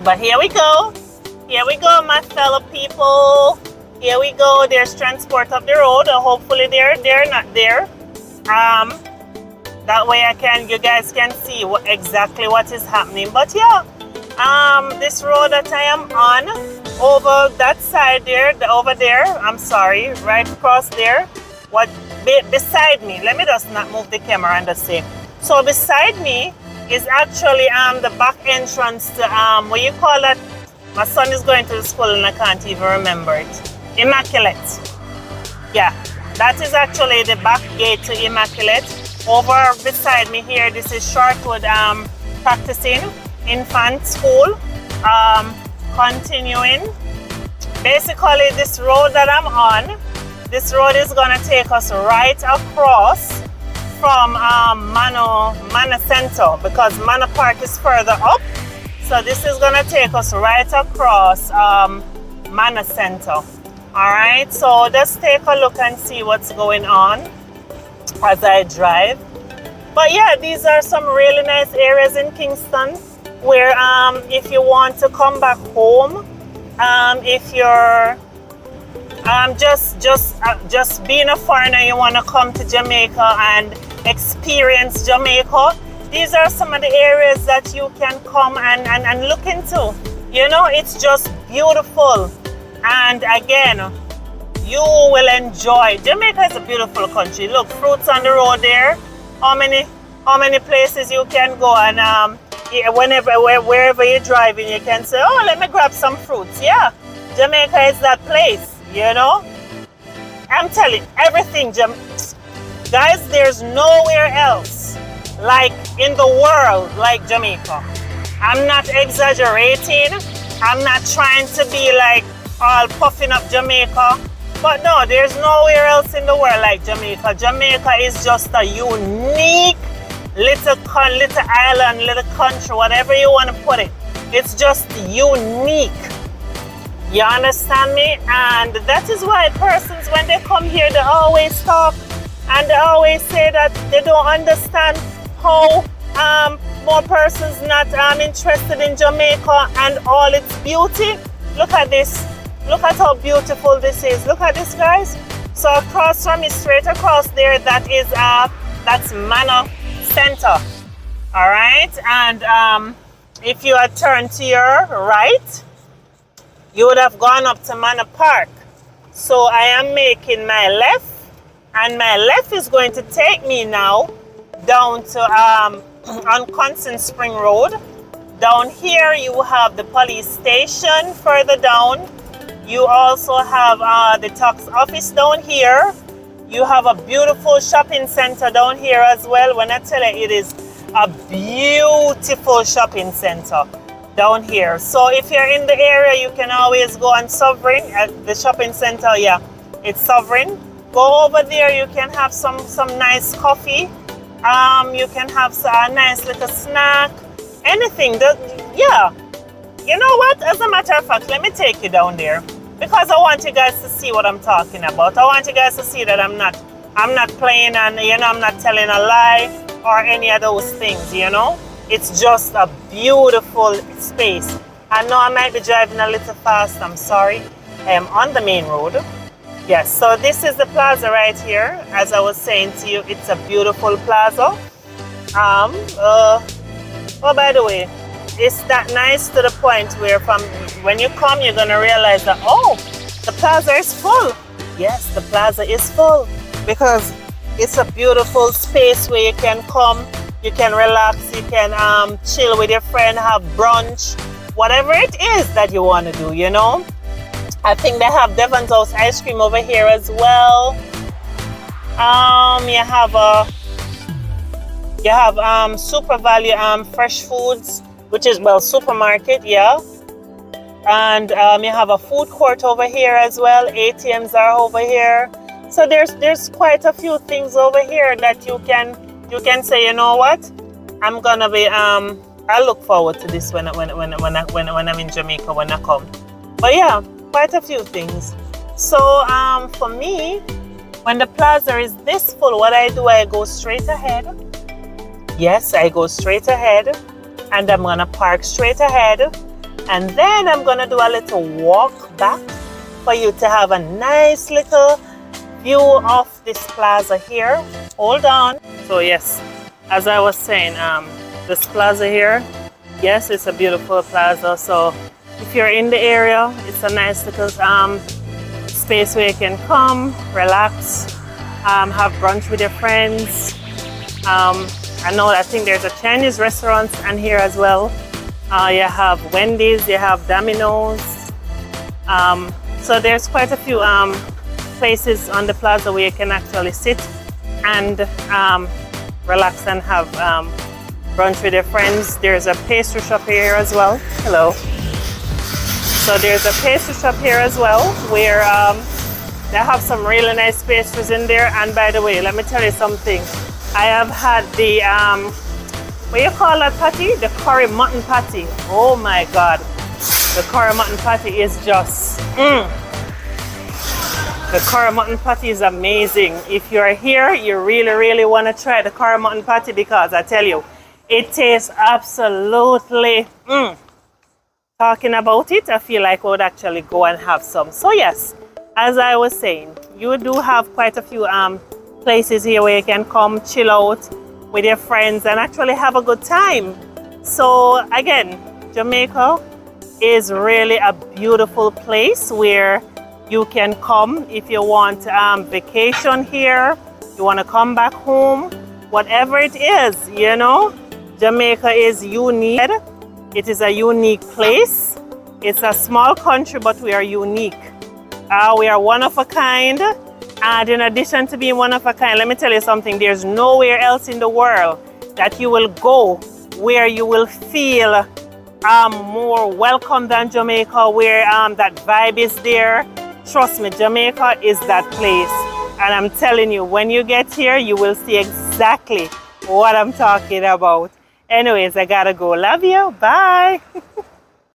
But here we go. Here we go, my fellow people. Here we go. There's transport up the road. Hopefully they're not there. That way you guys can see exactly what is happening. But yeah, this road that I am on, over that side there, over there, I'm sorry, right across there, beside me, let me just not move the camera and just say. So beside me is actually the back entrance to, what you call that? My son is going to the school and I can't even remember it. Immaculate. Yeah, that is actually the back gate to Immaculate. Over beside me here, this is Shortwood practicing infant school. Continuing. Basically, this road that I'm on, this road is gonna take us right across from Manor Center, because Manor Park is further up. So this is gonna take us right across Manor Center. All right, so just take a look and see what's going on as I drive. But yeah, these are some really nice areas in Kingston where if you want to come back home, if you're just being a foreigner, you want to come to Jamaica and experience Jamaica, these are some of the areas that you can come and look into. You know, it's just beautiful. And again, you will enjoy. Jamaica is a beautiful country. Look, fruits on the road there. How many places you can go, and wherever you're driving, you can say, oh, let me grab some fruits. Yeah, Jamaica is that place, you know. I'm telling you, everything, guys, there's nowhere else like in the world like Jamaica. I'm not exaggerating. I'm not trying to be like all puffing up Jamaica, but no, there's nowhere else in the world like Jamaica. Jamaica is just a unique little island, little country, whatever you want to put it. It's just unique. You understand me? And that is why persons, when they come here, they always talk and they always say that they don't understand how more persons not interested in Jamaica and all its beauty. Look at this. Look at how beautiful this is. Look at this, guys. So across from me, straight across there, that's Manor Center. All right. And if you had turned to your right, you would have gone up to Manor Park. So I am making my left, and my left is going to take me now down to on Constant Spring Road. Down here you have the police station. Further down you also have the tax office down here. You have a beautiful shopping center down here as well. When I tell you, it is a beautiful shopping center down here. So if you're in the area, you can always go on Sovereign at the shopping center. Yeah, it's Sovereign. Go over there. You can have some nice coffee. You can have a nice little snack. Anything. Yeah. You know what? As a matter of fact, let me take you down there, because I want you guys to see what I'm talking about. I want you guys to see that I'm not playing, and I'm not telling a lie or any of those things. It's just a beautiful space. I know I might be driving a little fast. I'm sorry. I am on the main road. Yes. So this is the plaza right here. As I was saying to you, it's a beautiful plaza. Oh, by the way, it's that nice to the point where when you come, you're going to realize that, oh, the plaza is full. Yes, the plaza is full, because it's a beautiful space where you can come, you can relax, you can chill with your friend, have brunch, whatever it is that you want to do, I think they have Devon's House ice cream over here as well. You have Super Value Fresh Foods, which is, well, supermarket, yeah. And you have a food court over here as well. ATMs are over here. So there's quite a few things over here that you can say, you know what? I'm gonna be I look forward to this when I'm in Jamaica, when I come. But yeah, quite a few things. So for me, when the plaza is this full, what I do, I go straight ahead. Yes, I go straight ahead, and I'm gonna park straight ahead, And then I'm gonna do a little walk back for you to have a nice little view of this plaza here. Hold on. So yes, as I was saying, this plaza here, yes, it's a beautiful plaza. So if you're in the area, it's a nice little space where you can come, relax, have brunch with your friends. I think there's a Chinese restaurant and here as well. You have Wendy's, you have Domino's. So there's quite a few places on the plaza where you can actually sit and relax and have brunch with your friends. There's a pastry shop here as well. Hello. So there's a pastry shop here as well where they have some really nice pastries in there. And by the way, let me tell you something. I have had the, what do you call that patty? The curry mutton patty. Oh my God. The curry mutton patty is just, The curry mutton patty is amazing. If you're here, you really, really want to try the curry mutton patty because I tell you, it tastes absolutely, Talking about it, I feel like I would actually go and have some. So yes, as I was saying, you do have quite a few places here where you can come chill out with your friends and actually have a good time. So again, Jamaica is really a beautiful place where you can come if you want vacation here, you want to come back home, whatever it is, you know. Jamaica is unique. It is a unique place. It's a small country, but we are unique. We are one of a kind. And in addition to being one of a kind, let me tell you something. There's nowhere else in the world that you will go where you will feel more welcome than Jamaica, where that vibe is there. Trust me, Jamaica is that place. And I'm telling you, when you get here, you will see exactly what I'm talking about. Anyways, I gotta go. Love you. Bye.